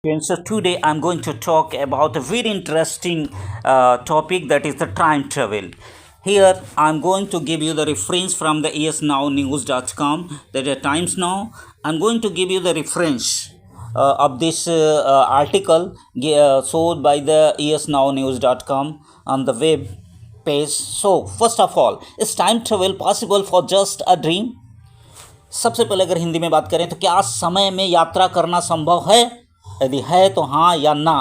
And so today I'm going to talk about a very interesting topic, that is the time travel. Here I'm going to give you the reference from the esnownews.com, that is Times Now. I'm going to give you the reference of this article sold by the esnownews.com on the web page. So first of all, is time travel possible for just a dream? सबसे पहले अगर हिंदी में बात करें तो क्या समय में यात्रा करना संभव है? यदि है तो हाँ या ना।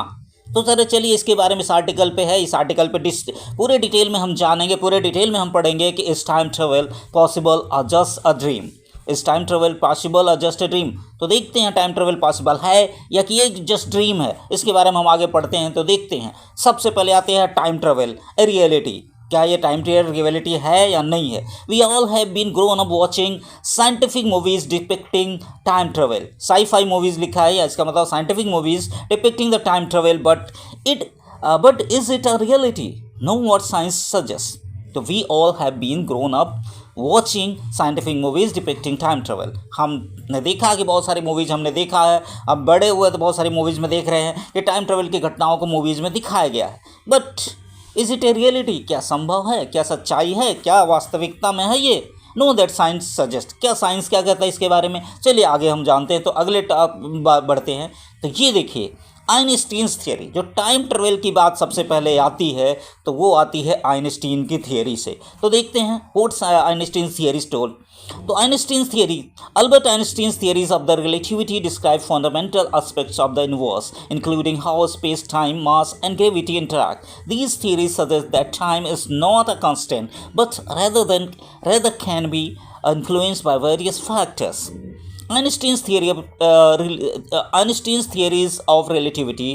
तो सर चलिए इसके बारे में इस आर्टिकल पे है, इस आर्टिकल पे पूरे डिटेल में हम जानेंगे, पूरे डिटेल में हम पढ़ेंगे कि इस टाइम ट्रेवल पॉसिबल और जस्ट अ ड्रीम। इस टाइम ट्रेवल पॉसिबल और जस्ट अ ड्रीम। तो देखते हैं टाइम ट्रेवल पॉसिबल है या कि ये जस्ट ड्रीम है। इसके बारे में हम आगे पढ़ते हैं तो देखते हैं। सबसे पहले आते हैं टाइम ट्रेवल ए रियलिटी। क्या ये टाइम ट्रेवल रियलिटी है या नहीं है? We all have been grown up watching scientific movies depicting time travel. Sci-fi movies लिखा है, इसका मतलब scientific movies depicting the time travel, but is it a reality? No what science suggest. तो we all have been grown up watching scientific movies depicting time travel. हमने देखा कि बहुत सारी मूवीज हमने देखा है, अब बड़े हुए तो बहुत सारी मूवीज में देख रहे हैं कि टाइम ट्रेवल की घटनाओं को मूवीज में दिखाया गया है। But is it a reality? क्या संभव है? क्या सच्चाई है? क्या वास्तविकता में है ये? Know that science suggest. क्या साइंस क्या कहता है इसके बारे में? चलिए आगे हम जानते हैं। तो अगले बढ़ते हैं। तो ये देखिए आइंस्टीन्स थियरी। जो टाइम ट्रेवल की बात सबसे पहले आती है तो वो आती है आइंस्टीन की थियरी से। तो देखते हैं व्हाट्स आइंस्टीन्स थियरी टोल्ड। तो Einstein's theory, Albert Einstein's theories of the relativity describe fundamental aspects of the universe, including how space, time, mass, and gravity interact. These theories suggest that time is not a constant, but rather can be influenced by various factors. Einstein's theories of relativity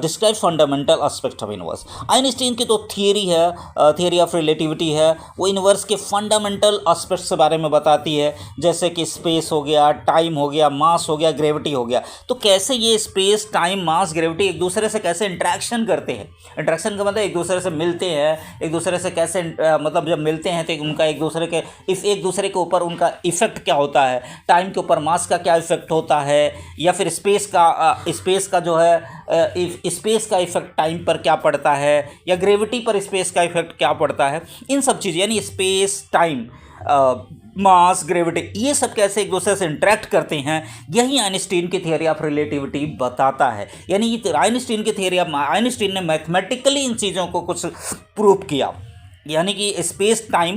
describe fundamental aspect of universe. Einstein की तो theory है, theory of relativity है, वो universe के fundamental aspects के बारे में बताती है, जैसे कि स्पेस हो गया, टाइम हो गया, मास हो गया, ग्रेविटी हो गया। तो कैसे ये स्पेस, टाइम, मास, ग्रेविटी एक दूसरे से कैसे इंटरेक्शन करते हैं। इंटरेक्शन का मतलब एक दूसरे से मिलते हैं, एक दूसरे से कैसे मतलब जब मिलते हैं तो उनका एक दूसरे के ऊपर उनका इफेक्ट क्या होता है, टाइम के ऊपर मास का क्या इफेक्ट होता है, या फिर स्पेस का जो है स्पेस का इफेक्ट टाइम पर क्या पड़ता है, या ग्रेविटी पर स्पेस का इफेक्ट क्या पड़ता है। इन सब चीज़ यानी स्पेस, टाइम, मास, ग्रेविटी, ये सब कैसे एक दूसरे से इंटरेक्ट करते हैं, यही आइंस्टीन की थियरी ऑफ रिलेटिविटी बताता है। यानी ये आइंस्टीन ने मैथमेटिकली इन चीज़ों को कुछ प्रूव किया, यानी कि space, time,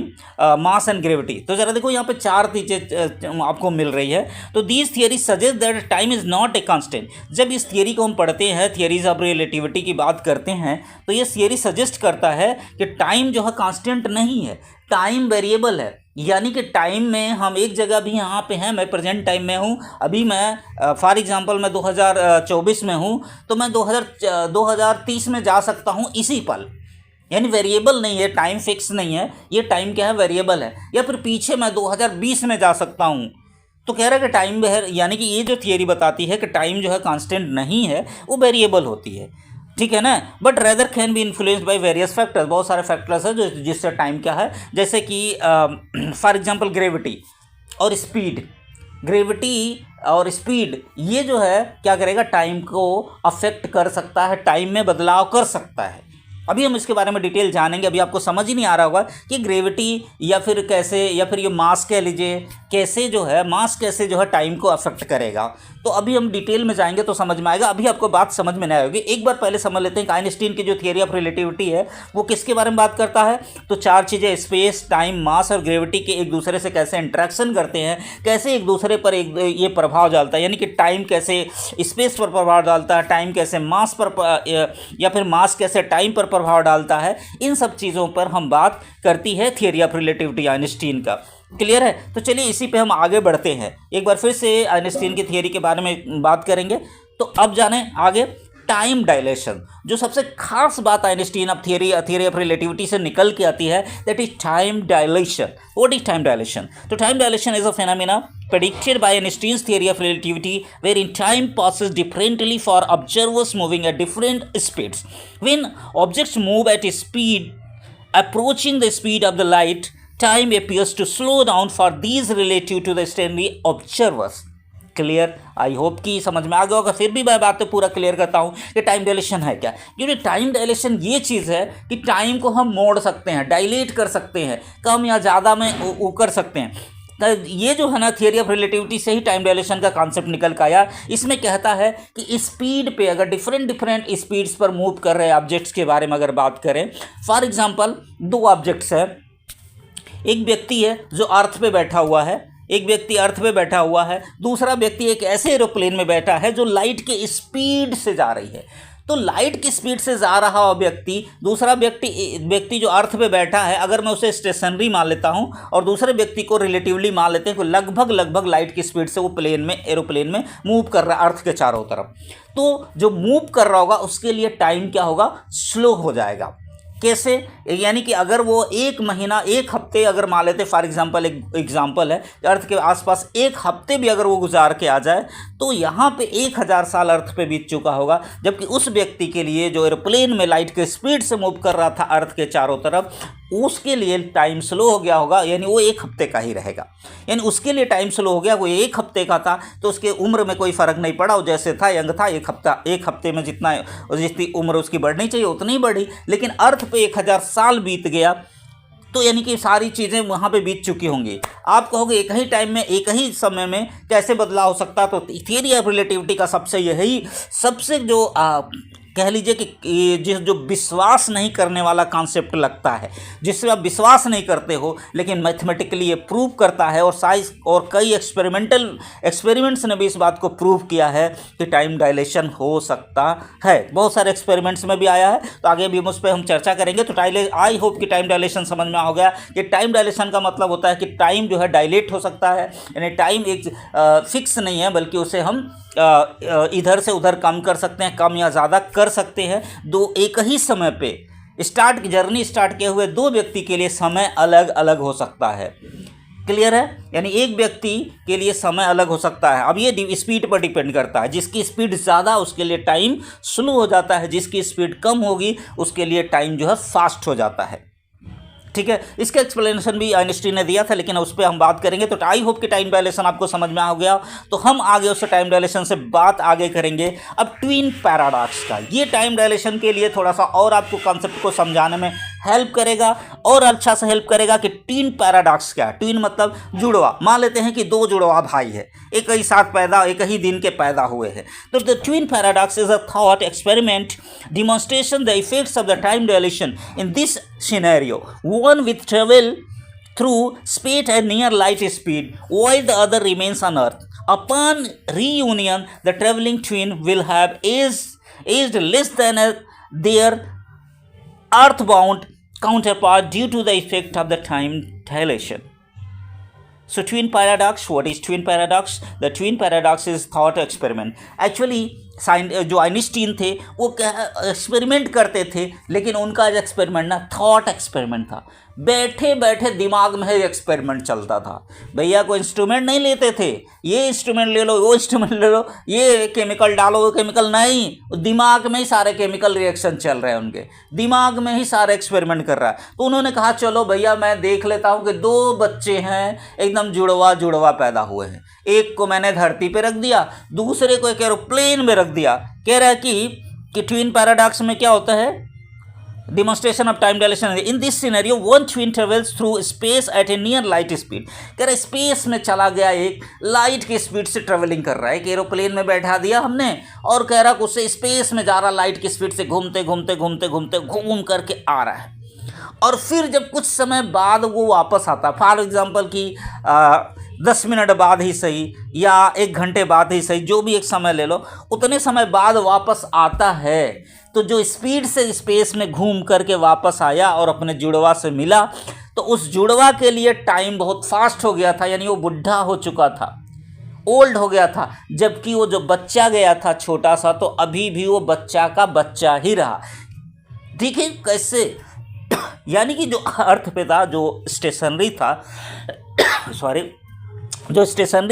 mass and gravity. तो ज़रा देखो यहाँ पे चार चीज़ें आपको मिल रही है। तो these theory suggest that time is not a constant. जब इस थियरी को हम पढ़ते हैं, थियरीज ऑफ रिलेटिविटी की बात करते हैं, तो ये थियरी सजेस्ट करता है कि टाइम जो है कांस्टेंट नहीं है, टाइम वेरिएबल है। यानी कि टाइम में हम एक जगह भी यहाँ पे हैं, मैं प्रेजेंट टाइम में हूँ, अभी मैं फॉर एग्जांपल मैं 2024 में हूँ, तो मैं 2030 में जा सकता हूँ इसी पल। यानी वेरिएबल नहीं है, टाइम फिक्स नहीं है, ये टाइम क्या है, वेरिएबल है। या फिर पीछे मैं 2020 में जा सकता हूँ। तो कह रहा है कि टाइम यानी कि ये जो थियरी बताती है कि टाइम जो है कांस्टेंट नहीं है, वो वेरिएबल होती है, ठीक है ना। But rather can be influenced by various factors. बहुत सारे फैक्टर्स हैं जो जिससे टाइम क्या है, जैसे कि फॉर एग्जांपल ग्रेविटी और स्पीड। ग्रेविटी और स्पीड ये जो है क्या करेगा, टाइम को अफेक्ट कर सकता है, टाइम में बदलाव कर सकता है। अभी हम इसके बारे में डिटेल जानेंगे। अभी आपको समझ ही नहीं आ रहा होगा कि ग्रेविटी या फिर कैसे, या फिर ये मास कह लीजिए, कैसे जो है मास कैसे जो है टाइम को अफेक्ट करेगा। तो अभी हम डिटेल में जाएंगे तो समझ में आएगा, अभी आपको बात समझ में नहीं आएगी। एक बार पहले समझ लेते हैं कि आइंस्टीन की जो थियरी ऑफ रिलेटिविटी है वो किसके बारे में बात करता है। तो चार चीज़ें, स्पेस, टाइम, मास और ग्रेविटी के एक दूसरे से कैसे इंटरेक्शन करते हैं, कैसे एक दूसरे पर ये प्रभाव डालता है। यानी कि टाइम कैसे स्पेस पर प्रभाव डालता है, टाइम कैसे मास पर, या फिर मास कैसे टाइम पर प्रभाव डालता है। इन सब चीज़ों पर हम बात करती है थियरी ऑफ रिलेटिविटी आइंस्टीन का। क्लियर है? तो चलिए इसी पे हम आगे बढ़ते हैं। एक बार फिर से आइंस्टीन की थियरी के बारे में बात करेंगे। तो अब जाने आगे टाइम डायलेशन। जो सबसे खास बात Einstein of theory of relativity से निकल के आती है, that is time dilation. What is time dilation? तो time dilation is a phenomena predicted by Einstein's theory of relativity, wherein time passes differently for observers moving at different speeds. When objects move at a speed approaching the speed of the light, time appears to slow down for these relative to the standing observers. Clear? I hope कि समझ में आ गया होगा। फिर भी मैं बातें पूरा क्लियर करता हूँ कि टाइम डायलेशन है क्या। क्योंकि टाइम डायलेशन ये चीज़ है कि टाइम को हम मोड़ सकते हैं, डायलेट कर सकते हैं, कम या ज़्यादा में वो कर सकते हैं। तो ये जो है ना थियरी ऑफ रिलेटिविटी से ही टाइम डायलेशन का कॉन्सेप्ट निकल के आया। इसमें कहता है कि स्पीड पे अगर डिफरेंट स्पीड्स पर मूव कर रहे ऑब्जेक्ट्स के बारे में अगर बात करें, फॉर एग्जांपल दो ऑब्जेक्ट्स है, एक व्यक्ति है जो अर्थ पे बैठा हुआ है, एक व्यक्ति अर्थ पे बैठा हुआ है, दूसरा व्यक्ति एक ऐसे एरोप्लेन में बैठा है जो लाइट के स्पीड से जा रही है। तो लाइट की स्पीड से जा रहा हो व्यक्ति, दूसरा व्यक्ति जो अर्थ पे बैठा है, अगर मैं उसे स्टेशनरी मान लेता हूं और दूसरे व्यक्ति को रिलेटिवली मान लेते हैं, तो लगभग लाइट की स्पीड से वो एरोप्लेन में मूव कर रहा है अर्थ के चारों तरफ। तो जो मूव कर रहा होगा उसके लिए टाइम क्या होगा, स्लो हो जाएगा। कैसे? यानी कि अगर वो एक महीना, एक हफ्ते अगर मान लेते, फॉर एग्जांपल एक एग्जांपल है, अर्थ के आसपास एक हफ्ते भी अगर वो गुजार के आ जाए तो यहाँ पे 1000 साल अर्थ पे बीत चुका होगा। जबकि उस व्यक्ति के लिए जो एरोप्लेन में लाइट के स्पीड से मूव कर रहा था अर्थ के चारों तरफ, उसके लिए टाइम स्लो हो गया होगा, यानी वो एक हफ्ते का ही रहेगा। यानी उसके लिए टाइम स्लो हो गया, वो एक हफ्ते का था तो उसके उम्र में कोई फ़र्क नहीं पड़ा, वो जैसे था यंग था। एक हफ्ते में जितनी उम्र उसकी बढ़नी चाहिए उतनी ही बढ़ी। लेकिन अर्थ पे 1000 साल बीत गया तो यानी कि सारी चीज़ें वहाँ पे बीत चुकी होंगी। आप कहोगे एक ही टाइम में, एक ही समय में कैसे बदलाव हो सकता? तो थियरी ऑफ रिलेटिविटी का सबसे जो कह लीजिए कि जो विश्वास नहीं करने वाला कॉन्सेप्ट लगता है, जिससे आप विश्वास नहीं करते हो, लेकिन मैथमेटिकली ये प्रूव करता है, और साइंस और कई एक्सपेरिमेंट्स ने भी इस बात को प्रूव किया है कि टाइम डायलेशन हो सकता है। बहुत सारे एक्सपेरिमेंट्स में भी आया है, तो आगे भी उस पर हम चर्चा करेंगे। तो आई होप कि टाइम डायलेशन समझ में आ गया कि टाइम डायलेशन का मतलब होता है कि टाइम जो है डायलेट हो सकता है, यानी टाइम एक फिक्स नहीं है, बल्कि उसे हम इधर से उधर कम कर सकते हैं, कम या ज़्यादा कर सकते हैं। दो एक ही समय पे जर्नी स्टार्ट किए हुए दो व्यक्ति के लिए समय अलग अलग हो सकता है। क्लियर है? यानी एक व्यक्ति के लिए समय अलग हो सकता है। अब ये स्पीड पर डिपेंड करता है, जिसकी स्पीड ज़्यादा उसके लिए टाइम स्लो हो जाता है, जिसकी स्पीड कम होगी उसके लिए टाइम जो है फास्ट हो जाता है। ठीक है, इसका एक्सप्लेनेशन भी आइंस्टीन ने दिया था, लेकिन उस पर हम बात करेंगे। तो आई होप कि टाइम डायलेशन आपको समझ में आ गया। तो हम आगे उससे टाइम डायलेशन से बात आगे करेंगे। अब ट्विन पैराडॉक्स का, ये टाइम डायलेशन के लिए थोड़ा सा और आपको कॉन्सेप्ट को समझाने में हेल्प करेगा और अच्छा से हेल्प करेगा कि ट्विन पैराडॉक्स क्या है। ट्विन मतलब जुड़वा। मान लेते हैं कि दो जुड़वा भाई है, एक ही दिन के पैदा हुए हैं। तो the twin paradox is a thought experiment demonstration the effects of the time dilation. In this scenario, one will travel through space at near light speed while the other remains on earth. Upon reunion, the traveling twin will have aged less than their earthbound counterpart due to the effect of the time dilation. So twin paradox, what is twin paradox? The twin paradox is thought experiment. Actually जो Einstein थे वो experiment करते थे, लेकिन उनका जो experiment ना thought experiment था। बैठे बैठे दिमाग में ही एक्सपेरिमेंट चलता था। भैया कोई इंस्ट्रूमेंट नहीं लेते थे, ये इंस्ट्रूमेंट ले लो, वो इंस्ट्रूमेंट ले लो, ये केमिकल डालो, वो केमिकल नहीं, दिमाग में ही सारे केमिकल रिएक्शन चल रहे हैं, उनके दिमाग में ही सारे एक्सपेरिमेंट कर रहा है। तो उन्होंने कहा चलो भैया मैं देख लेता हूँ कि दो बच्चे हैं एकदम जुड़वा पैदा हुए हैं, एक को मैंने धरती पे रख दिया, दूसरे को एक एरोप्लेन में रख दिया। कह रहा है कि ट्विन पैराडॉक्स में क्या होता है, demonstration of time dilation. In this scenario one twin travels through space at A near light speed. कह रहा है स्पेस में चला गया, एक लाइट की स्पीड से ट्रेवलिंग कर रहा है, एक एरोप्लेन में बैठा दिया हमने, और कह रहा उससे स्पेस में जा रहा, लाइट की स्पीड से घूमते घूम करके आ रहा है। और फिर जब कुछ समय बाद वो वापस आता, फॉर एग्जाम्पल कि 10 मिनट बाद ही सही या 1 घंटे बाद ही सही, जो भी एक समय ले लो, उतने समय बाद वापस आता है, तो जो स्पीड से स्पेस में घूम करके वापस आया और अपने जुड़वा से मिला, तो उस जुड़वा के लिए टाइम बहुत फास्ट हो गया था, यानी वो बुढ़ा हो चुका था, ओल्ड हो गया था। जबकि वो जो बच्चा गया था छोटा सा, तो अभी भी वो बच्चा का बच्चा ही रहा। ठीक है, कैसे? यानी कि जो अर्थ पे था, जो स्टेशनरी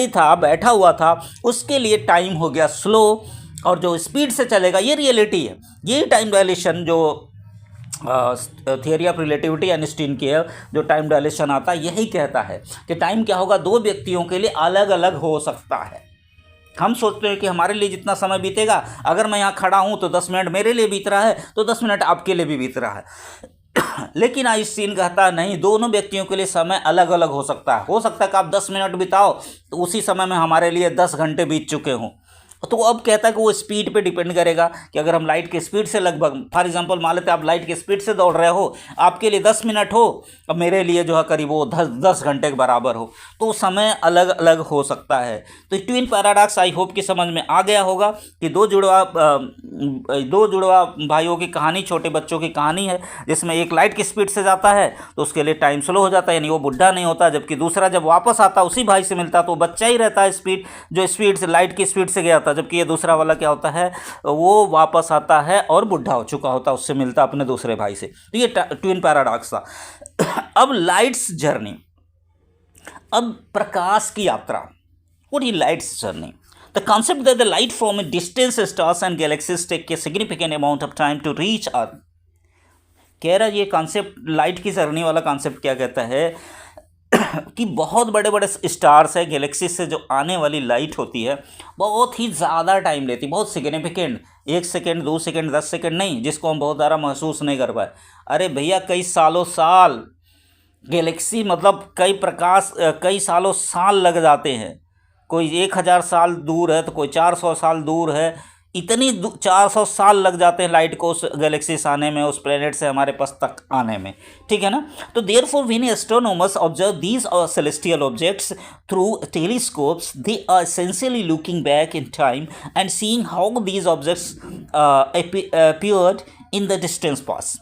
था, बैठा हुआ था, उसके लिए टाइम हो गया स्लो, और जो स्पीड से चलेगा, ये रियलिटी है। ये टाइम डायलेशन जो थियरी ऑफ रिलेटिविटी आइंस्टीन की है, जो टाइम डायलेशन आता है, यही कहता है कि टाइम क्या होगा, दो व्यक्तियों के लिए अलग अलग हो सकता है। हम सोचते हैं कि हमारे लिए जितना समय बीतेगा, अगर मैं यहाँ खड़ा हूँ तो 10 मिनट मेरे लिए बीत रहा है, तो 10 मिनट आपके लिए भी बीत रहा है। लेकिन आइंस्टीन कहता है नहीं, दोनों व्यक्तियों के लिए समय अलग अलग हो सकता है। हो सकता है कि आप 10 मिनट बिताओ तो उसी समय में हमारे लिए 10 घंटे बीत चुके हों। तो अब कहता है कि वो स्पीड पे डिपेंड करेगा कि अगर हम लाइट के स्पीड से लगभग, फॉर एग्जांपल मान लेते हैं आप लाइट के स्पीड से दौड़ रहे हो, आपके लिए 10 मिनट हो, अब मेरे लिए जो है करीब वो 10 घंटे के बराबर हो, तो समय अलग अलग हो सकता है। तो ट्विन पैराडॉक्स आई होप कि समझ में आ गया होगा कि दो जुड़वा भाइयों की कहानी, छोटे बच्चों की कहानी है, जिसमें एक लाइट की स्पीड से जाता है तो उसके लिए टाइम स्लो हो जाता है, यानी वो बुढ़ा नहीं होता, जबकि दूसरा जब वापस आता उसी भाई से मिलता तो वो बच्चा ही रहता है, स्पीड जो स्पीड से लाइट की स्पीड से गया था, जबकि ये दूसरा वाला क्या होता है, वो वापस आता है और बुढ़ा हो चुका होता, उससे मिलता अपने दूसरे भाई से। तो ये ट्विन पैराडॉक्स था। अब लाइट्स जर्नी, अब प्रकाश की यात्रा, what is lights journey? The concept that the light from a distant stars and galaxies take a significant amount of time to reach Earth। कह रहा ये कॉन्सेप्ट, लाइट की जर्नी वाला कॉन्सेप्ट क्या कहता है कि बहुत बड़े बड़े स्टार्स है, गैलेक्सी से जो आने वाली लाइट होती है बहुत ही ज़्यादा टाइम लेती, बहुत सिग्निफिकेंट, 1 सेकेंड 2 सेकेंड 10 सेकेंड नहीं, जिसको हम बहुत ज़्यादा महसूस नहीं कर पाए। अरे भैया कई सालों साल, गैलेक्सी मतलब कई सालों साल लग जाते हैं। कोई 1000 साल दूर है तो कोई 400 साल दूर है, इतनी 400 साल लग जाते हैं लाइट को उस गैलेक्सी से आने में, उस प्लेनेट से हमारे पास तक आने में, ठीक है ना। तो therefore when astronomers observe these celestial objects through telescopes, they are essentially looking back in time and seeing how these objects appeared in the distance past.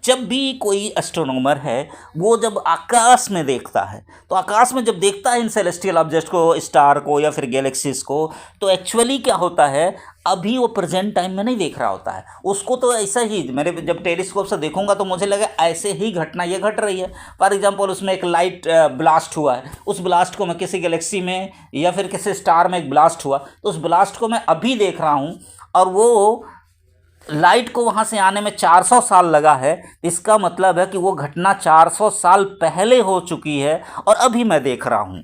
जब भी कोई एस्ट्रोनॉमर है वो जब आकाश में देखता है, तो आकाश में जब देखता है इन सेलेस्टियल ऑब्जेक्ट को, स्टार को या फिर गैलेक्सीज को, तो एक्चुअली क्या होता है, अभी वो प्रेजेंट टाइम में नहीं देख रहा होता है उसको। तो ऐसा ही मेरे जब टेलीस्कोप से देखूंगा तो मुझे लगा ऐसे ही घटना ये घट रही है। फॉर एग्जांपल उसमें एक लाइट ब्लास्ट हुआ है, उस ब्लास्ट को मैं किसी गैलेक्सी में या फिर किसी स्टार में एक ब्लास्ट हुआ, तो उस ब्लास्ट को मैं अभी देख रहा हूँ और वो लाइट को वहाँ से आने में 400 साल लगा है। इसका मतलब है कि वो घटना 400 साल पहले हो चुकी है और अभी मैं देख रहा हूँ।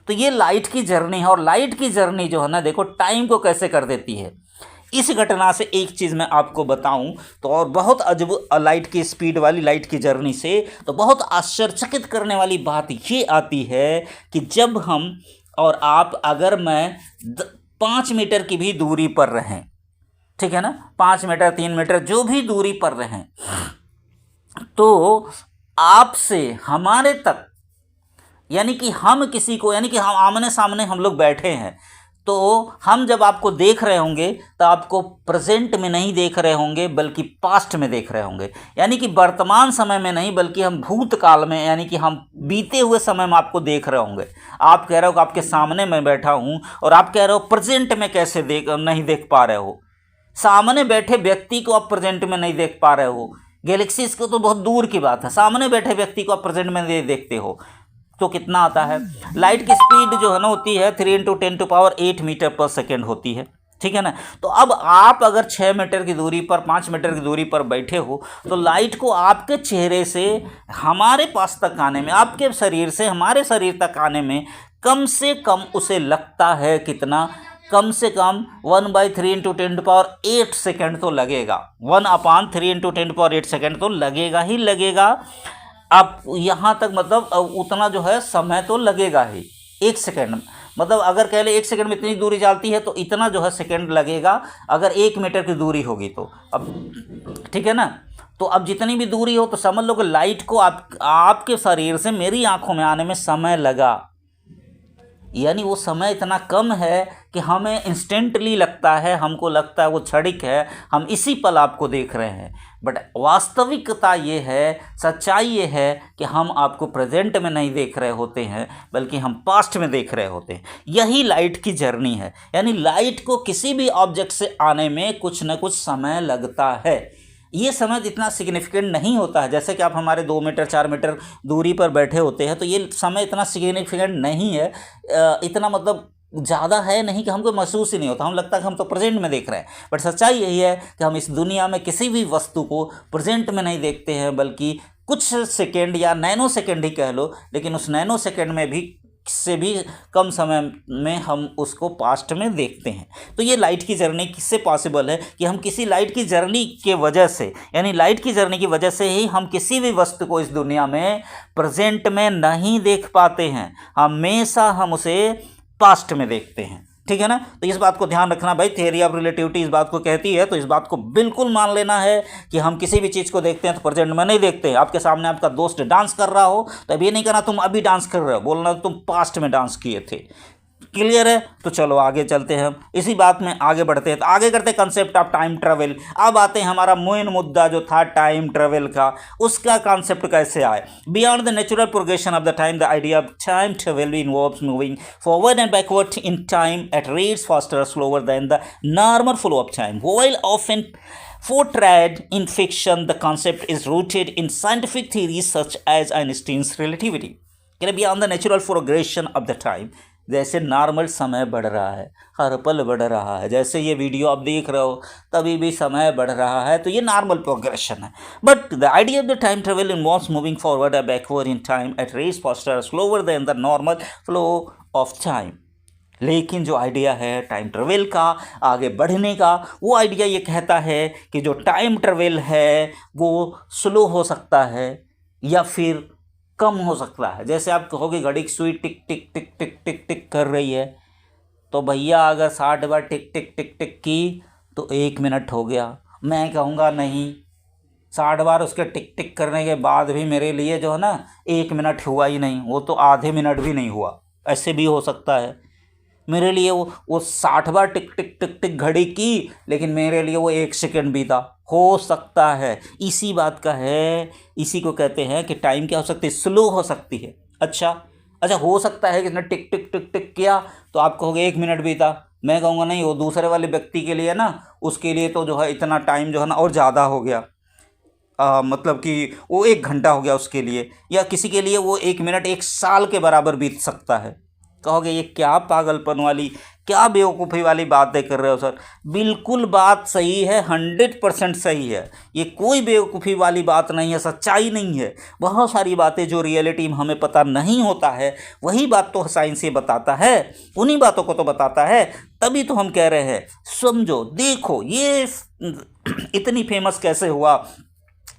तो ये लाइट की जर्नी है, और लाइट की जर्नी जो है ना, देखो टाइम को कैसे कर देती है। इस घटना से एक चीज़ मैं आपको बताऊं तो, और बहुत अजब, लाइट की स्पीड वाली लाइट की जर्नी से तो बहुत आश्चर्यचकित करने वाली बात ये आती है कि जब हम और आप, अगर मैं 5 मीटर की भी दूरी पर रहें, ठीक है ना, 5 मीटर 3 मीटर जो भी दूरी पर रहें, तो आपसे हमारे तक, यानी कि हम किसी को, यानी कि हम आमने सामने हम लोग बैठे हैं, तो हम जब आपको देख रहे होंगे तो आपको प्रेजेंट में नहीं देख रहे होंगे बल्कि पास्ट में देख रहे होंगे, यानी कि वर्तमान समय में नहीं बल्कि हम भूतकाल में, यानी कि हम बीते हुए समय में आपको देख रहे होंगे। आप कह रहे हो कि आपके सामने मैं बैठा हूँ और आप कह रहे हो प्रेजेंट में कैसे नहीं देख पा रहे हो। सामने बैठे व्यक्ति को आप प्रेजेंट में नहीं देख पा रहे हो, गैलेक्सीज को तो बहुत दूर की बात है, सामने बैठे व्यक्ति को आप प्रेजेंट में नहीं देखते हो। तो कितना आता है, लाइट की स्पीड जो है ना होती है 3 × 10⁸ मीटर पर सेकेंड होती है, ठीक है ना। तो अब आप अगर 6 मीटर की दूरी पर, 5 मीटर की दूरी पर बैठे हो, तो लाइट को आपके चेहरे से हमारे पास तक आने में, आपके शरीर से हमारे शरीर तक आने में कम से कम उसे लगता है कितना, कम से कम 1/3 × 10⁸ सेकेंड तो लगेगा। 1/3 × 10⁸ सेकेंड तो लगेगा ही लगेगा। अब यहाँ तक मतलब उतना जो है समय तो लगेगा ही, 1 सेकेंड, मतलब अगर कह ले 1 सेकेंड में इतनी दूरी चलती है तो इतना जो है सेकेंड लगेगा, अगर 1 मीटर की दूरी होगी तो। अब ठीक है ना, तो अब जितनी भी दूरी हो तो समझ लो कि लाइट को आपके शरीर से मेरी आंखों में आने में समय लगा, यानी वो समय इतना कम है कि हमें इंस्टेंटली लगता है, हमको लगता है वो क्षणिक है, हम इसी पल आपको देख रहे हैं। बट वास्तविकता ये है, सच्चाई ये है कि हम आपको प्रेजेंट में नहीं देख रहे होते हैं बल्कि हम पास्ट में देख रहे होते हैं। यही लाइट की जर्नी है, यानी लाइट को किसी भी ऑब्जेक्ट से आने में कुछ न कुछ समय लगता है। ये समय इतना सिग्निफिकेंट नहीं होता है, जैसे कि आप हमारे 2 मीटर 4 मीटर दूरी पर बैठे होते हैं, तो ये समय इतना सिग्निफिकेंट नहीं है, इतना मतलब ज़्यादा है नहीं कि हमको महसूस ही नहीं होता, हम लगता है कि हम तो प्रेजेंट में देख रहे हैं। बट सच्चाई यही है कि हम इस दुनिया में किसी भी वस्तु को प्रेजेंट में नहीं देखते हैं, बल्कि कुछ सेकेंड या नैनो सेकेंड ही कह लो, लेकिन उस नैनो सेकेंड में भी से भी कम समय में हम उसको पास्ट में देखते हैं। तो ये लाइट की जर्नी किससे पॉसिबल है कि हम किसी लाइट की जर्नी के वजह से, यानी लाइट की जर्नी की वजह से ही हम किसी भी वस्तु को इस दुनिया में प्रेजेंट में नहीं देख पाते हैं, हमेशा हम उसे पास्ट में देखते हैं। ठीक है ना। तो इस बात को ध्यान रखना भाई, थ्योरी ऑफ रिलेटिविटी इस बात को कहती है, तो इस बात को बिल्कुल मान लेना है कि हम किसी भी चीज़ को देखते हैं तो प्रेजेंट में नहीं देखते हैं। आपके सामने आपका दोस्त डांस कर रहा हो तो अब ये नहीं कहना तुम अभी डांस कर रहे हो, बोलना तुम पास्ट में डांस किए थे। क्लियर है। तो चलो आगे चलते हैं, इसी बात में आगे बढ़ते हैं। तो आगे करते हैं कंसेप्ट ऑफ टाइम ट्रेवल। अब आते हैं हमारा मेन मुद्दा जो था टाइम ट्रेवल का, उसका कॉन्सेप्ट कैसे आए। Beyond the natural progression of the time, the idea of time travel involves moving forward and backward in time at rates faster slower than the normal flow of time. While often portrayed in fiction, the concept is rooted in scientific theories such as Einstein's relativity. Beyond the natural progression of the time, जैसे normal समय बढ़ रहा है, हर पल बढ़ रहा है, जैसे ये वीडियो आप देख रहे हो तभी भी समय बढ़ रहा है, तो ये नॉर्मल प्रोग्रेशन है। But the idea of the time travel involves moving forward और backward in time at rates faster slower than the normal flow of time. लेकिन जो आइडिया है टाइम ट्रेवल का, आगे बढ़ने का, वो आइडिया ये कहता है कि जो टाइम ट्रेवल है वो स्लो हो सकता है या फिर कम हो सकता है। जैसे आप कहोगे घड़ी की सुई टिक टिक टिक टिक टिक टिक कर रही है, तो भैया अगर 60 बार टिक टिक टिक टिक की तो 1 मिनट हो गया। मैं कहूँगा नहीं, 60 बार उसके टिक टिक करने के बाद भी मेरे लिए जो है ना 1 मिनट हुआ ही नहीं, वो तो आधे मिनट भी नहीं हुआ। ऐसे भी हो सकता है मेरे लिए वो 60 बार टिक टिक टिक टिक घड़ी की, लेकिन मेरे लिए वो 1 सेकंड बीता, हो सकता है। इसी बात का है, इसी को कहते हैं कि टाइम क्या हो सकती है, स्लो हो सकती है। अच्छा, हो सकता है कि इसने टिक टिक टिक टिक किया तो आप कहोगे 1 मिनट बीता, मैं कहूँगा नहीं, वो दूसरे वाले व्यक्ति के लिए ना, उसके लिए तो जो है इतना टाइम जो है ना और ज़्यादा हो गया। मतलब कि वो 1 घंटा हो गया उसके लिए, या किसी के लिए वो 1 मिनट 1 साल के बराबर बीत सकता है। कहोगे ये क्या पागलपन वाली, क्या बेवकूफ़ी वाली बातें कर रहे हो सर। बिल्कुल बात सही है, 100% सही है, ये कोई बेवकूफ़ी वाली बात नहीं है, सच्चाई नहीं है। बहुत सारी बातें जो रियलिटी में हमें पता नहीं होता है, वही बात तो साइंस ये बताता है, उन्हीं बातों को तो बताता है। तभी तो हम कह रहे हैं समझो, देखो ये इतनी फेमस कैसे हुआ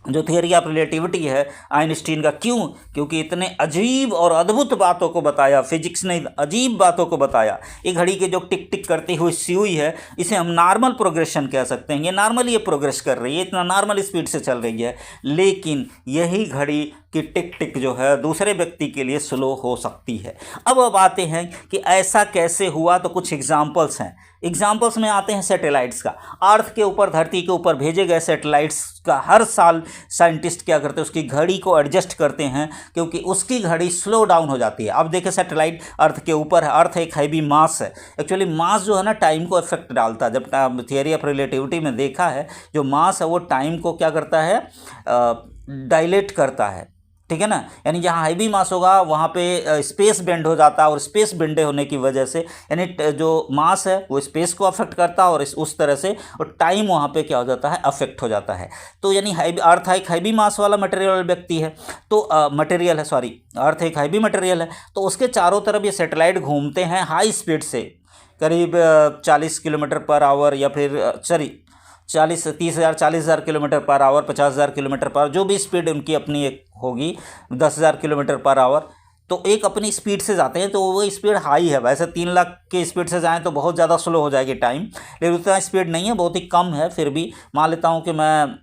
जो थियरी ऑफ रिलेटिविटी है आइंस्टीन का। क्यों? क्योंकि इतने अजीब और अद्भुत बातों को बताया, फिजिक्स ने अजीब बातों को बताया। ये घड़ी के जो टिक टिक करती हुई सुई है, इसे हम नॉर्मल प्रोग्रेशन कह सकते हैं। ये नॉर्मल, ये प्रोग्रेस कर रही है, इतना नॉर्मल स्पीड से चल रही है, लेकिन यही घड़ी कि टिक टिक जो है दूसरे व्यक्ति के लिए स्लो हो सकती है। अब आते हैं कि ऐसा कैसे हुआ, तो कुछ एग्जाम्पल्स हैं। एग्जाम्पल्स में आते हैं सैटेलाइट्स का। अर्थ के ऊपर, धरती के ऊपर भेजे गए सैटेलाइट्स का हर साल साइंटिस्ट क्या करते हैं, उसकी घड़ी को एडजस्ट करते हैं, क्योंकि उसकी घड़ी स्लो डाउन हो जाती है। अब देखिए सैटेलाइट अर्थ के ऊपर है, अर्थ एक हैवी मास है। एक्चुअली मास जो है ना टाइम को इफेक्ट डालता है। जब थियरी ऑफ रिलेटिविटी में देखा है, जो मास है वो टाइम को क्या करता है, डायलेट करता है। ठीक है ना, यानी जहाँ हैवी मास होगा वहाँ पे स्पेस बेंड हो जाता है, और स्पेस बेंडे होने की वजह से यानी जो मास है वो स्पेस को अफेक्ट करता है, और उस तरह से और टाइम वहाँ पे क्या हो जाता है, अफेक्ट हो जाता है। तो यानी अर्थ एक हैवी मास वाला मटेरियल व्यक्ति है, तो अर्थ एक हैवी मटेरियल है, तो उसके चारों तरफ ये सैटेलाइट घूमते हैं हाई स्पीड से, करीब 40 किलोमीटर पर आवर, या फिर 30,000 40,000 kilometre per hour, 50,000 kilometre per hour, जो भी स्पीड उनकी अपनी एक होगी, 10,000 किलोमीटर पर आवर, तो एक अपनी स्पीड से जाते हैं। तो वो स्पीड हाई है, वैसे 3 लाख की स्पीड से जाएं तो बहुत ज़्यादा स्लो हो जाएगी टाइम, लेकिन उतना स्पीड नहीं है, बहुत ही कम है। फिर भी मान लेता हूँ कि मैं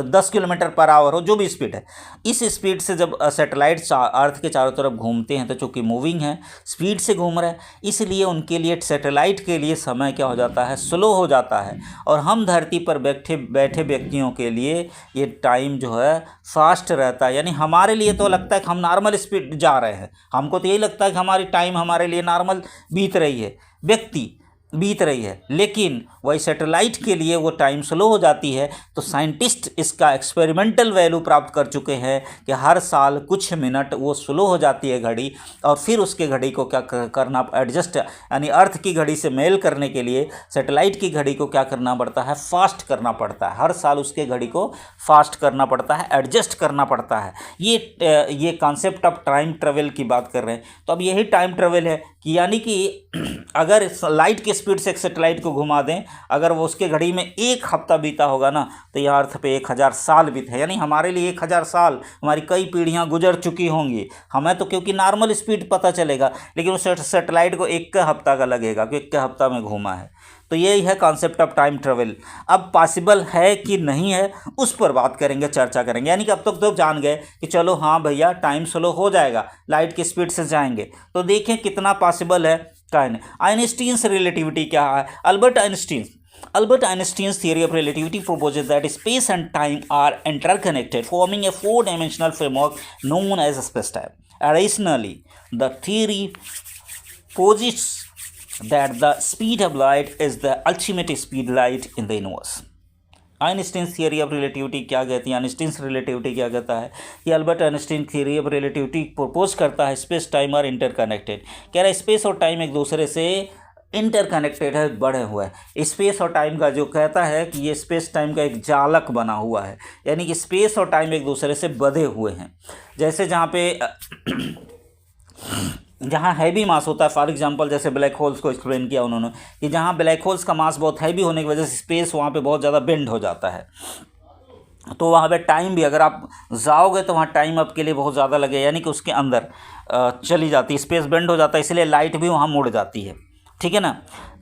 10 किलोमीटर पर आवर हो, जो भी स्पीड है, इस स्पीड से जब सैटेलाइट अर्थ के चारों तरफ घूमते हैं, तो चूँकि मूविंग है, स्पीड से घूम रहे हैं, इसलिए उनके लिए, सैटेलाइट के लिए समय क्या हो जाता है, स्लो हो जाता है। और हम धरती पर बैठे व्यक्तियों के लिए ये टाइम जो है फास्ट रहता है। यानी हमारे लिए तो लगता है कि हम नॉर्मल स्पीड जा रहे हैं, हमको तो यही लगता है कि हमारी टाइम हमारे लिए नॉर्मल बीत रही है। व्यक्ति बीत रही है, लेकिन वही सैटेलाइट के लिए वो टाइम स्लो हो जाती है। तो साइंटिस्ट इसका एक्सपेरिमेंटल वैल्यू प्राप्त कर चुके हैं कि हर साल कुछ मिनट वो स्लो हो जाती है घड़ी, और फिर उसके घड़ी को क्या करना, एडजस्ट, यानी अर्थ की घड़ी से मेल करने के लिए सैटेलाइट की घड़ी को क्या करना पड़ता है, फास्ट करना पड़ता है। हर साल उसके घड़ी को फास्ट करना पड़ता है, एडजस्ट करना पड़ता है। ये कॉन्सेप्ट ऑफ टाइम ट्रेवल की बात कर रहे हैं। तो अब यही टाइम ट्रेवल है कि यानी कि अगर लाइट की स्पीड से एक सैटेलाइट को घुमा दें, अगर वो उसके घड़ी में 1 हफ्ता बीता होगा ना, तो यह अर्थ पे 1000 साल बीते हैं। यानी हमारे लिए 1000 साल, हमारी कई पीढ़ियां गुजर चुकी होंगी। हमें तो क्योंकि नॉर्मल स्पीड पता चलेगा, लेकिन उस सैटेलाइट को 1 हफ्ता का लगेगा कि 1 हफ्ता में घूमा है। तो यही है कॉन्सेप्ट ऑफ टाइम ट्रेवल। अब पॉसिबल है कि नहीं है, उस पर बात करेंगे, चर्चा करेंगे। यानी कि अब तक तो जान गए कि चलो हाँ भैया टाइम स्लो हो जाएगा, लाइट की स्पीड से जाएंगे। तो देखें कितना पॉसिबल है क्या नहीं। आइंस्टीन्स रिलेटिविटी क्या है? Albert Einstein's theory of relativity proposes that space and time are interconnected, forming a four-dimensional framework known as space-time. Additionally, the theory posits that the speed of light is the ultimate speed light in the universe. Einstein's theory of relativity क्या कहती है? Einstein's relativity क्या कहता है कि Albert Einstein theory of relativity propose करता है space time are interconnected. कह रहा है स्पेस और टाइम एक दूसरे से इंटरकनेक्टेड है, बढ़े हुए हैं। स्पेस और टाइम का जो कहता है कि ये स्पेस टाइम का एक जालक बना हुआ है, यानी कि स्पेस और टाइम एक दूसरे से बंधे हुए हैं। जैसे जहाँ हैवी मास होता है, फॉर एग्जांपल जैसे ब्लैक होल्स को एक्सप्लेन किया उन्होंने कि जहाँ ब्लैक होल्स का मास बहुत हैवी होने की वजह से स्पेस वहाँ पे बहुत ज़्यादा बेंड हो जाता है। तो वहाँ पे टाइम भी, अगर आप जाओगे तो वहाँ टाइम आपके लिए बहुत ज़्यादा लगे, यानी कि उसके अंदर चली जाती है, स्पेस बेंड हो जाता है, इसलिए लाइट भी वहाँ मुड़ जाती है। ठीक है ना।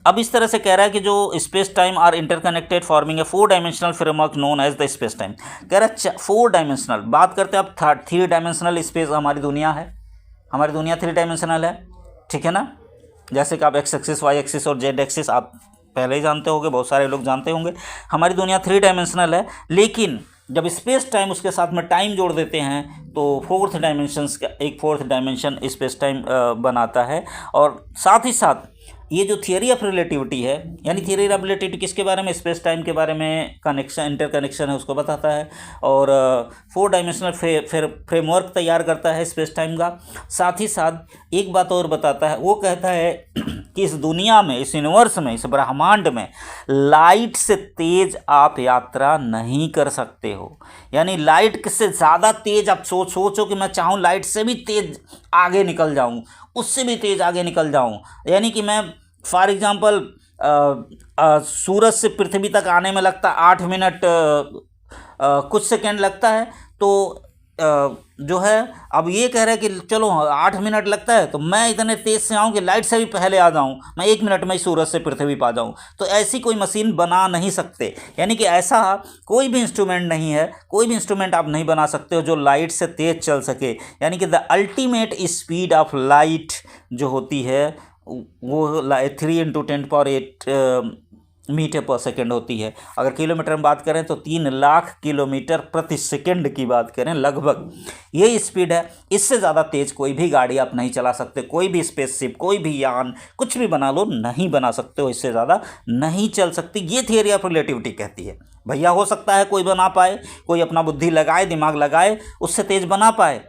अब इस तरह से कह रहा है कि जो space time are interconnected forming a 4 dimensional framework known as the space time. कह रहा है 4 डायमेंशनल, बात करते हैं अब 3 डायमेंशनल स्पेस हमारी दुनिया है। हमारी दुनिया 3 डायमेंशनल है, ठीक है ना। जैसे कि आप एक्स एक्सिस, वाई एक्सिस और जेड एक्सिस आप पहले ही जानते होंगे, बहुत सारे लोग जानते होंगे। हमारी दुनिया 3 डायमेंशनल है, लेकिन जब स्पेस टाइम उसके साथ में टाइम जोड़ देते हैं तो 4th डायमेंशन का एक 4th डायमेंशन स्पेस टाइम बनाता है। और साथ ही साथ ये जो थियरी ऑफ रिलेटिविटी है, यानी थियरी ऑफ रिलेटिविटी किसके बारे में? स्पेस टाइम के बारे में कनेक्शन, इंटरकनेक्शन है उसको बताता है, और 4 डायमेंशनल फ्रेमवर्क तैयार करता है स्पेस टाइम का। साथ ही साथ एक बात और बताता है, वो कहता है कि इस दुनिया में, इस यूनिवर्स में, इस ब्रह्मांड में लाइट से तेज आप यात्रा नहीं कर सकते हो। यानी लाइट से ज़्यादा तेज आप सोचो कि मैं चाहूँ लाइट से भी तेज आगे निकल जाऊँ, उससे भी तेज आगे निकल जाऊँ, यानी कि मैं फॉर एग्जांपल सूरज से पृथ्वी तक आने में लगता 8 मिनट कुछ सेकेंड लगता है, तो जो है अब ये कह रहा है कि चलो 8 मिनट लगता है, तो मैं इतने तेज़ से आऊँ कि लाइट से भी पहले आ जाऊँ, मैं 1 मिनट में ही सूरज से पृथ्वी पा जाऊँ। तो ऐसी कोई मशीन बना नहीं सकते, यानी कि ऐसा कोई भी इंस्ट्रूमेंट नहीं है, कोई भी इंस्ट्रूमेंट आप नहीं बना सकते हो जो लाइट से तेज़ चल सके। यानी कि the ultimate speed of light जो होती है वो 3 × 10⁸ मीटर पर सेकेंड होती है। अगर किलोमीटर में बात करें तो 3 लाख किलोमीटर प्रति सेकेंड की बात करें लगभग, ये स्पीड है। इससे ज़्यादा तेज़ कोई भी गाड़ी आप नहीं चला सकते, कोई भी स्पेसशिप, कोई भी यान, कुछ भी बना लो, नहीं बना सकते हो, इससे ज़्यादा नहीं चल सकती। ये थियरी ऑफ रिलेटिविटी कहती है। भैया हो सकता है कोई बना पाए, कोई अपना बुद्धि लगाए, दिमाग लगाए, उससे तेज़ बना पाए,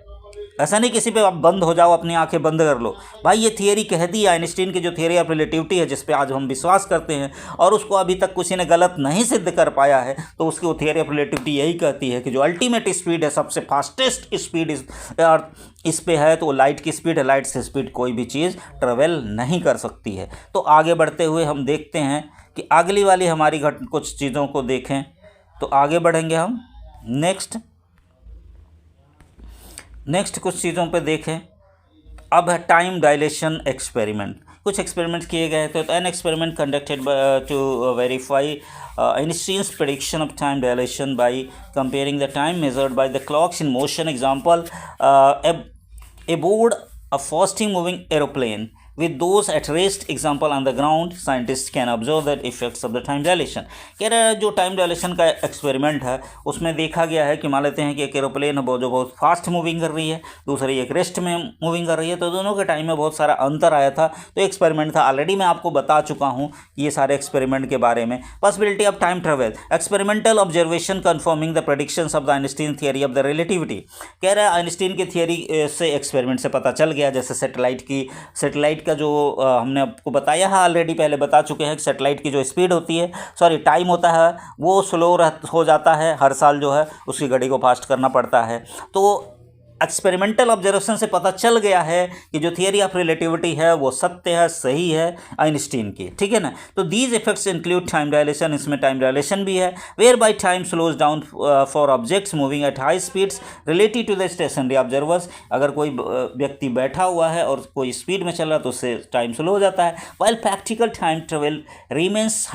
ऐसा नहीं किसी पे आप बंद हो जाओ, अपनी आंखें बंद कर लो। भाई ये थियरी कह दी आइंस्टीन की, जो थियरी ऑफ रिलेटिविटी है, जिस पे आज हम विश्वास करते हैं, और उसको अभी तक किसी ने गलत नहीं सिद्ध कर पाया है, तो उसकी वो थियरी ऑफ रिलेटिविटी यही कहती है कि जो अल्टीमेट स्पीड है, सबसे फास्टेस्ट स्पीड इस पे है, तो वो लाइट की स्पीड है। लाइट से स्पीड कोई भी चीज़ ट्रेवल नहीं कर सकती है। तो आगे बढ़ते हुए हम देखते हैं कि अगली वाली हमारी कुछ चीज़ों को देखें, तो आगे बढ़ेंगे हम नेक्स्ट कुछ चीज़ों पे देखें। अब है टाइम डायलेशन एक्सपेरिमेंट। कुछ एक्सपेरिमेंट किए गए थे। तो an experiment conducted to verify Einstein's prediction of time dilation by comparing the time measured by the clocks in motion. Example aboard a fast moving aeroplane with those at rest. Example, on the ground scientists can observe the effects of the time dilation. कह रहा है जो time dilation का experiment है उसमें देखा गया है कि मान लेते हैं कि एक एरोप्लेन है जो बहुत फास्ट मूविंग कर रही है, दूसरी एक रेस्ट में मूविंग कर रही है, तो दोनों के टाइम में बहुत सारा अंतर आया था। तो एक्सपेरिमेंट था, ऑलरेडी मैं आपको बता चुका हूँ ये सारे एक्सपेरिमेंट के बारे में। Possibility of time travel, experiment observation confirming the predictions of the Einstein theory of the relativity. कह रहा है आइंस्टीन की थियरी से एक्सपेरिमेंट से पता चल गया, जैसे सैटेलाइट का जो हमने आपको बताया है, ऑलरेडी पहले बता चुके हैं कि सैटेलाइट की जो स्पीड होती है, टाइम होता है, वो स्लो हो जाता है, हर साल जो है उसकी घड़ी को फास्ट करना पड़ता है। तो एक्सपेरिमेंटल ऑब्जर्वेशन से पता चल गया है कि जो थियरी ऑफ रिलेटिविटी है वो सत्य है, सही है आइंस्टीन की, ठीक है ना। तो these effects include time dilation, इसमें टाइम डायलेशन भी है, whereby time slows down for objects moving at high speeds related to the stationary observers. अगर कोई व्यक्ति बैठा हुआ है और कोई स्पीड में चल रहा है तो उससे टाइम स्लो हो जाता है। While practical time travel remains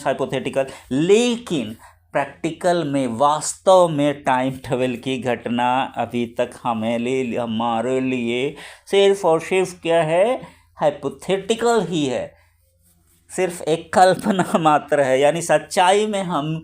hypothetical, लेकिन प्रैक्टिकल में वास्तव में टाइम ट्रेवल की घटना अभी तक हमारे लिए सिर्फ और सिर्फ क्या है, हाइपोथेटिकल ही है, सिर्फ एक कल्पना मात्र है। यानी सच्चाई में हम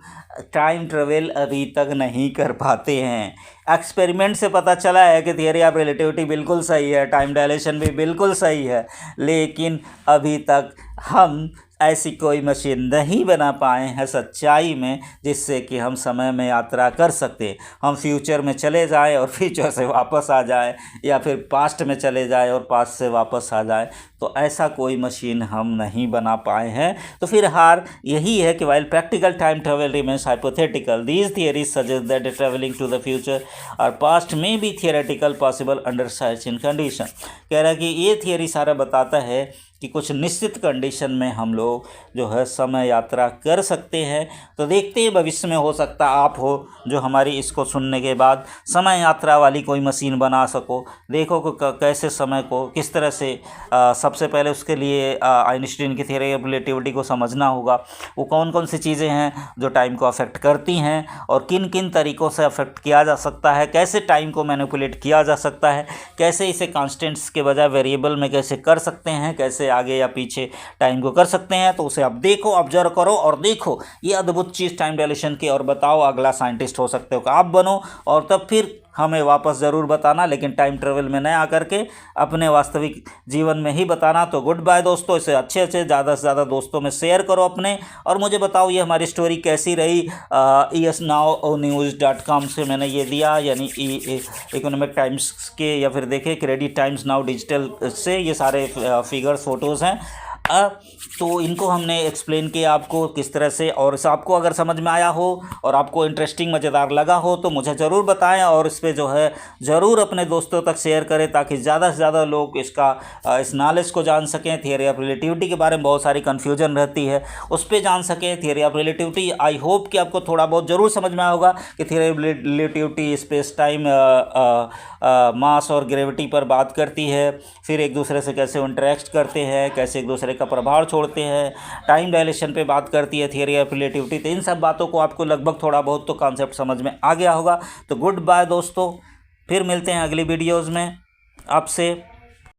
टाइम ट्रेवल अभी तक नहीं कर पाते हैं। एक्सपेरिमेंट से पता चला है कि थियरी ऑफ रिलेटिविटी बिल्कुल सही है, टाइम डायलेशन भी बिल्कुल सही है, लेकिन अभी तक हम ऐसी कोई मशीन नहीं बना पाए हैं सच्चाई में जिससे कि हम समय में यात्रा कर सकते। हम फ्यूचर में चले जाएं और फ्यूचर से वापस आ जाएं, या फिर पास्ट में चले जाएं और पास्ट से वापस आ जाएं, तो ऐसा कोई मशीन हम नहीं बना पाए हैं। तो फिर हार यही है कि while practical time travel remains hypothetical, these theories suggest that travelling to the future और पास्ट में be theoretical possible under certain condition. कह रहा है कि ये थियरी सारा बताता है कि कुछ निश्चित कंडीशन में हम लोग जो है समय यात्रा कर सकते हैं। तो देखते हैं भविष्य में हो सकता आप हो जो हमारी इसको सुनने के बाद समय यात्रा वाली कोई मशीन बना सको। देखो कैसे समय को किस तरह से सबसे पहले उसके लिए आइंस्टीन की थ्योरी ऑफ रिलेटिविटी को समझना होगा। वो कौन कौन सी चीज़ें हैं जो टाइम को अफेक्ट करती हैं और किन किन तरीक़ों से अफेक्ट किया जा सकता है, कैसे टाइम को मैनिपुलेट किया जा सकता है, कैसे इसे कांस्टेंट्स के बजाय वेरिएबल में कैसे कर सकते हैं, कैसे आगे या पीछे टाइम को कर सकते हैं। तो उसे आप देखो, ऑब्जर्व करो और देखो ये अद्भुत चीज़ टाइम डायलेशन की, और बताओ अगला साइंटिस्ट हो सकते हो कि आप बनो, और तब फिर हमें वापस ज़रूर बताना, लेकिन टाइम ट्रेवल में न आकर के अपने वास्तविक जीवन में ही बताना। तो गुड बाय दोस्तों, इसे अच्छे अच्छे ज़्यादा से ज़्यादा दोस्तों में शेयर करो अपने, और मुझे बताओ ये हमारी स्टोरी कैसी रही। esnownews.com से मैंने ये दिया, यानी इकोनॉमिक टाइम्स के, या फिर देखें क्रेडिट टाइम्स नाउ डिजिटल से, ये सारे फिगर्स फोटोज़ हैं। तो इनको हमने एक्सप्लेन किया आपको किस तरह से, और इस आपको अगर समझ में आया हो और आपको इंटरेस्टिंग मज़ेदार लगा हो तो मुझे ज़रूर बताएं, और इस पे जो है ज़रूर अपने दोस्तों तक शेयर करें ताकि ज़्यादा से ज़्यादा लोग इस नॉलेज को जान सकें। थियरी ऑफ रिलेटिविटी के बारे में बहुत सारी कन्फ्यूजन रहती है, उस पर जान सकें। Theory of relativity I hope कि आपको थोड़ा बहुत ज़रूर समझ में आया होगा कि theory of relativity space time mass और ग्रेविटी पर बात करती है, फिर एक दूसरे से कैसे इंटरेक्ट करते हैं, कैसे एक दूसरे का प्रभाव छोड़ते हैं, टाइम डायलेशन पे बात करती है थियरी ऑफ रिलेटिविटी। तो इन सब बातों को आपको लगभग थोड़ा बहुत तो कॉन्सेप्ट समझ में आ गया होगा। तो गुड बाय दोस्तों, फिर मिलते हैं अगली वीडियोज़ में आपसे।